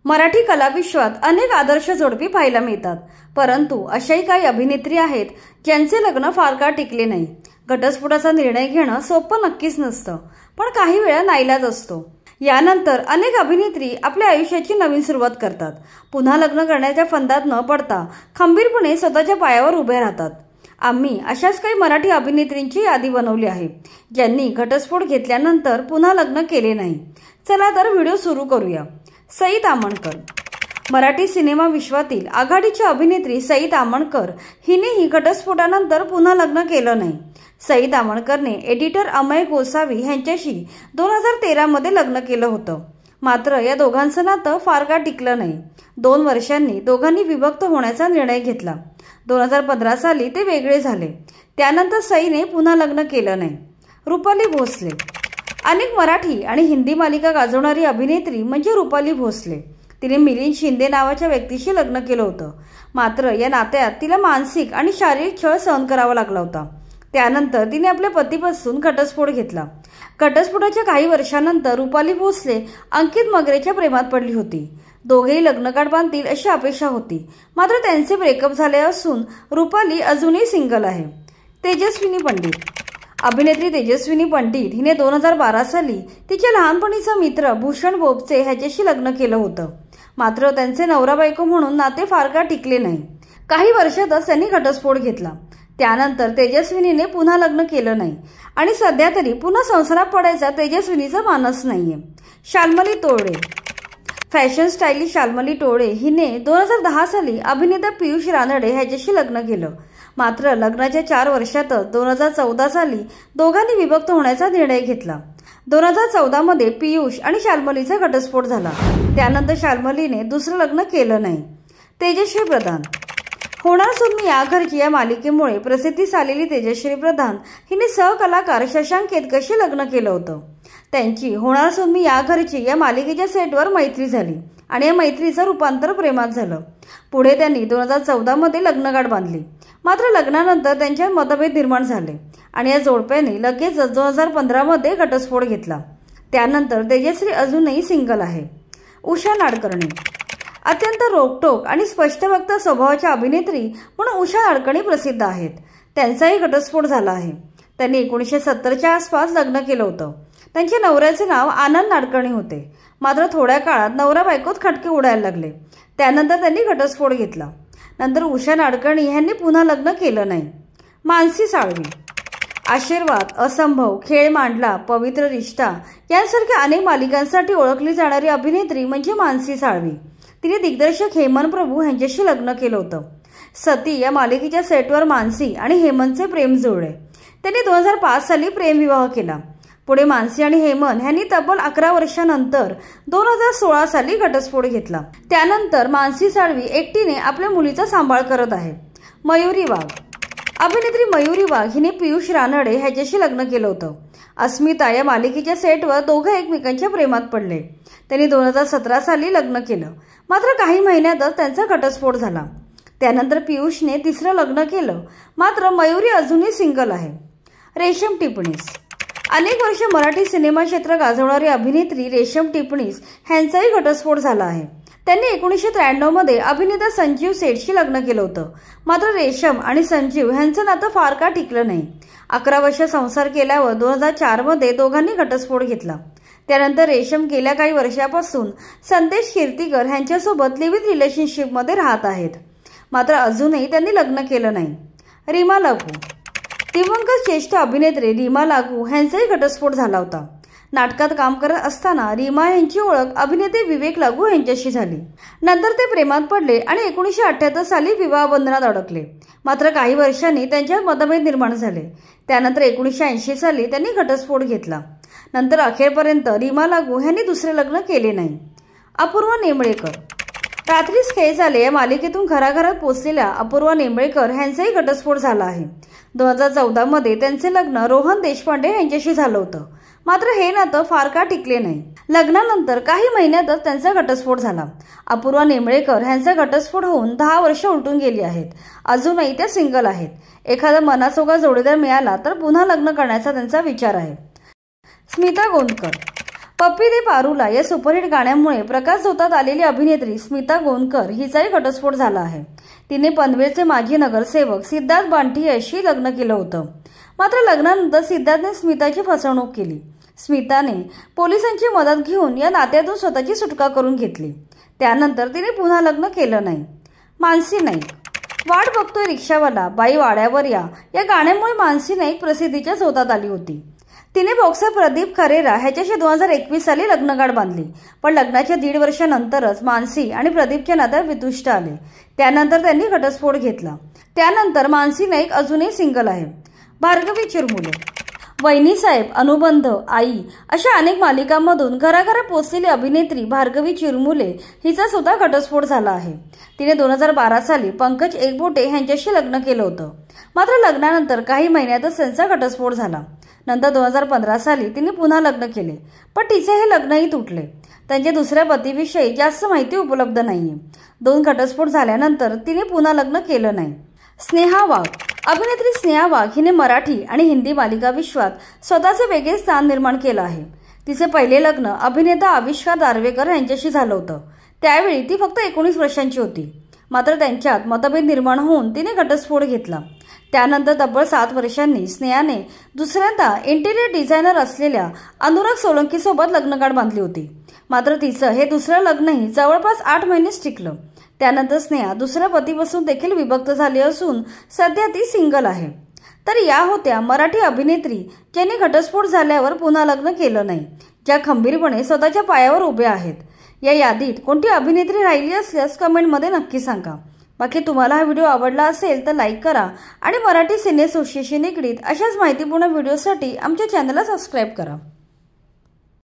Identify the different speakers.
Speaker 1: मराठी कलाविश्वात अनेक आदर्श जोडपी पाहायला मिळतात, परंतु अशाही काही अभिनेत्री आहेत ज्यांचे लग्न फार काळ टिकले नाही। घटस्फोटाचा निर्णय घेणं सोपं नक्कीच नसतं, पण काही वेळा नाईलाज असतो। यानंतर अनेक अभिनेत्री आपल्या आयुष्याची नवीन सुरुवात करतात, पुन्हा लग्न करण्याच्या फंदात न पडता खंबीरपणे स्वतःच्या पायावर उभे राहतात। आम्ही अशाच काही मराठी अभिनेत्रींची यादी बनवली आहे ज्यांनी घटस्फोट घेतल्यानंतर पुन्हा लग्न केले नाही। चला तर व्हिडिओ सुरू करूया। सई ताम्हणकर। मराठी सिनेमा विश्वातील आघाडीची अभिनेत्री सई ताम्हणकर हिनेही घटस्फोटानंतर पुन्हा लग्न केलं नाही। सई ताम्हणकरने एडिटर अमय गोसावी यांच्याशी 2013 मध्ये लग्न केलं होतं, मात्र या दोघांचं नातं फार काळ टिकलं नाही। 2 वर्षांनी दोघांनी विभक्त होण्याचा निर्णय घेतला। 2015 साली ते वेगळे झाले। त्यानंतर सईने पुन्हा लग्न केलं नाही। रुपाली भोसले। अनेक मराठी आणि हिंदी मालिका गाजवणारी अभिनेत्री म्हणजे रुपाली भोसले। तिने मिलिंद शिंदे नावाच्या व्यक्तीशी लग्न केलं होतं, मात्र या नात्यात तिला मानसिक आणि शारीरिक छळ सहन करावा लागला होता। त्यानंतर तिने आपल्या पतीपासून घटस्फोट घेतला। घटस्फोटाच्या काही वर्षांनंतर रुपाली भोसले अंकित मगरेच्या प्रेमात पडली होती। दोघेही लग्नगाठ बांधतील अशी अपेक्षा होती, मात्र त्यांचे ब्रेकअप झाले असून रुपाली अजूनही सिंगल आहे। तेजस्विनी पंडित। अभिनेत्री तेजस्विनी पंडित हिने 2012 साली तिच्या लहानपणीचा मित्र भूषण बोबचे ह्याच्याशी लग्न केलं होतं, मात्र त्यांचे नवरा बायको म्हणून नाते फार काळ टिकले नाही। काही वर्षातच त्यांनी घटस्फोट घेतला। त्यानंतर तेजस्विनीने पुन्हा लग्न केलं नाही आणि सध्या तरी पुन्हा संसारात पडायचा तेजस्विनीचा मानस नाहीये। शाल्मली तोरडे। फॅशन स्टायलिस्ट शाल्मली तोरडे हिने 2010 साली अभिनेता पियुष रानडे ह्याच्याशी लग्न केलं, मात्र लग्नाच्या 4 वर्षातच 2014 साली दोघांनी विभक्त होण्याचा निर्णय घेतला। 2014 मध्ये पियुष आणि शाल्मलीचा घटस्फोट झाला। त्यानंतर शाल्मलीने दुसरं लग्न केलं नाही। तेजश्री प्रधान। होणार सून मी या घरची या मालिकेमुळे प्रसिद्धीस आलेली तेजश्री प्रधान हिने सहकलाकार शशांक केतकरशी लग्न केलं होतं। त्यांची होणार सून मी या घरची या मालिकेच्या सेटवर मैत्री झाली आणि या मैत्रीचं रूपांतर प्रेमात झालं। पुढे त्यांनी 2014 मध्ये लग्नगाठ बांधली, मात्र लग्नानंतर त्यांच्यात मतभेद निर्माण झाले आणि या जोडप्याने लगेचच 2015 मध्ये घटस्फोट घेतला। त्यानंतर तेजश्री अजूनही सिंगल आहे। उषा नाडकर्णी। अत्यंत रोकटोक आणि स्पष्टवक्ता स्वभावाच्या अभिनेत्री म्हणून उषा नाडकर्णी प्रसिद्ध आहेत। त्यांचाही घटस्फोट झाला आहे। त्यांनी 1970च्या आसपास लग्न केलं होतं। त्यांच्या नवऱ्याचे नाव आनंद नाडकर्णी होते, मात्र थोड्या काळात नवरा बायकोत खटके उडायला लागले। त्यानंतर त्यांनी घटस्फोट घेतला। नंतर उषा नाडकर्णी यांनी पुन्हा लग्न केलं नाही। मानसी साळवी। आशीर्वाद, असंभव, खेळ मांडला, पवित्र रिश्ता यांसारख्या अनेक मालिकांसाठी ओळखली जाणारी अभिनेत्री म्हणजे मानसी साळवी। तिने दिग्दर्शक हेमंत प्रभू यांच्याशी लग्न केलं होतं। सती या मालिकेच्या सेटवर मानसी आणि हेमंतचे प्रेम जुळले। त्यांनी 2005 साली प्रेमविवाह केला। पुढे मानसी आणि हेमंत यांनी तब्बल 11 वर्षांनंतर 2016 साली घटस्फोट घेतला। त्यानंतर मानसी साळवी एकटीने आपल्या मुलीचा सांभाळ करत आहे। मयुरी वाघ। अभिनेत्री मयुरी वाघ हिने पियुष रानडे ह्याच्याशी लग्न केलं होतं। अस्मिता या मालिकेच्या सेटवर दोघे एकमेकांच्या प्रेमात पडले। त्यांनी 2017 साली लग्न केलं, मात्र काही महिन्यातच त्यांचा घटस्फोट झाला। त्यानंतर पियुषने तिसरं लग्न केलं, मात्र मयुरी अजूनही सिंगल आहे। रेशम टिपणीस। अनेक वर्ष मराठी सिनेमा क्षेत्र गाजवणारी अभिनेत्री रेशम टिपणीस ह्यांचाही घटस्फोट झाला आहे। त्यांनी 1993 मध्ये अभिनेता संजीव सेठशी लग्न केलं होतं, मात्र रेशम आणि संजीव ह्यांचं नातं फार काळ टिकलं नाही। 11 वर्ष संसार केल्यावर 2004 मध्ये दोघांनी घटस्फोट घेतला। त्यानंतर रेशम गेल्या काही वर्षापासून संदेश कीर्तीकर ह्यांच्यासोबत लिव्ह इन रिलेशनशिपमध्ये राहत आहेत, मात्र अजूनही त्यांनी लग्न केलं नाही। रीमा लागू। दिवंगत ज्येष्ठ अभिनेत्री रीमा लागू ह्यांचाही घटस्फोट झाला होता। नाटकात काम करत असताना रीमा यांची ओळख अभिनेते विवेक लागू यांच्याशी झाली। नंतर ते प्रेमात पडले आणि 1978 साली विवाह बंधनात अडकले, मात्र काही वर्षांनी त्यांच्यात मतभेद निर्माण झाले। त्यानंतर 1980 साली त्यांनी घटस्फोट घेतला। नंतर अखेरपर्यंत रीमा लागू यांनी दुसरे लग्न केले नाही। अपूर्वा नेमळेकर। रात्रीच खेळ झाले या मालिकेतून घराघरात पोहोचलेल्या अपूर्वा नेमळेकर यांचाही घटस्फोट झाला आहे। 2014 मध्ये त्यांचे लग्न रोहन देशपांडे यांच्याशी झालं होतं, मात्र हे नातं फार काळ टिकले नाही। लग्नानंतर काही महिन्यातच त्यांचा घटस्फोट झाला। अपूर्वा नेमळेकर यांचा घटस्फोट होऊन 10 वर्ष उलटून गेली आहेत। अजूनही त्या सिंगल आहेत। एखादा मनासोगा जोडीदार मिळाला तर पुन्हा लग्न करण्याचा त्यांचा विचार आहे। स्मिता गोंदकर। पप्पी दे पारूला या सुपरहिट गाण्यामुळे प्रकाशझोतात आलेली अभिनेत्री स्मिता गोंदकर हिचाही घटस्फोट झाला आहे। तिने पनवेलचे माजी नगरसेवक सिद्धार्थ बांठी याशी लग्न केलं होतं। मात्र लग्नानंतर सिद्धार्थने स्मिताची फसवणूक केली। स्मिताने पोलिसांची मदत घेऊन या नात्यातून स्वतःची सुटका करून घेतली। त्यानंतर तिने पुन्हा लग्न केलं नाही। मानसी नाईक, वाट बघतोय रिक्षावाला, बाई वाड्यावर या गाण्यामुळे मानसी नाईक प्रसिद्धीच्या झोतात आली होती। तिने बॉक्सर प्रदीप खरेरा ह्याच्याशी 2021 साली लग्नगाठ बांधली, पण लग्नाच्या 1.5 वर्षानंतरच मानसी आणि प्रदीपच्या नात्यात वितुष्ट आले। त्यानंतर त्यांनी घटस्फोट घेतला। त्यानंतर मानसी नाईक अजूनही सिंगल आहे। भार्गवी चिरमुले, वहिनीसाहेब, अनुबंध, आई अशा अनेक मालिकांमधून घराघरात पोचलेली अभिनेत्री भार्गवी चिरमुले हिचा सुद्धा घटस्फोट झाला आहे। तिने 2012 साली पंकज एकबोटे यांच्याशी लग्न केलं होतं। मात्र लग्नानंतर काही महिन्यातच त्यांचा घटस्फोट झाला। नंतर 2015 साली तिने पुन्हा लग्न केले, पण तिचे हे लग्नही तुटले। त्यांच्या दुसऱ्या पतीविषयी जास्त माहिती उपलब्ध नाहीये। 2 घटस्फोट झाल्यानंतर तिने पुन्हा लग्न केलं नाही। स्नेहा वाघ, अभिनेत्री स्नेहा वाघ हिने मराठी आणि हिंदी मालिका विश्वात स्वतःचे वेगळे स्थान निर्माण केलं आहे। तिचे पहिले लग्न अभिनेता आविष्कार दारव्हेकर यांच्याशी झालं होतं। त्यावेळी ती फक्त 19 वर्षांची होती। मात्र त्यांच्यात मतभेद निर्माण होऊन तिने घटस्फोट घेतला। त्यानंतर तब्बल 7 वर्षांनी स्नेहाने दुसऱ्यांदा इंटिरियर डिझायनर असलेल्या अनुराग सोलंकी सोबत लग्नगाठ बांधली होती। मात्र तिचं हे दुसरं लग्नही जवळपास 8 महिनेच टिकलं। त्यानंतर स्नेहा दुसऱ्या पतीपासून देखील विभक्त झाली असून सध्या ती सिंगल आहे। तर या होत्या मराठी अभिनेत्री ज्यांनी घटस्फोट झाल्यावर पुन्हा लग्न केलं नाही, ज्या खंबीरपणे स्वतःच्या पायावर उभ्या आहेत। या यादीत कोणती अभिनेत्री राहिली असल्यास कमेंटमध्ये नक्की सांगा। बाकी तुम्हाला हा व्हिडिओ आवडला असेल तर लाईक करा आणि मराठी सिने असोसिएशन निगडीत अशाच माहितीपूर्ण व्हिडिओसाठी आमच्या चॅनलला सबस्क्राईब करा।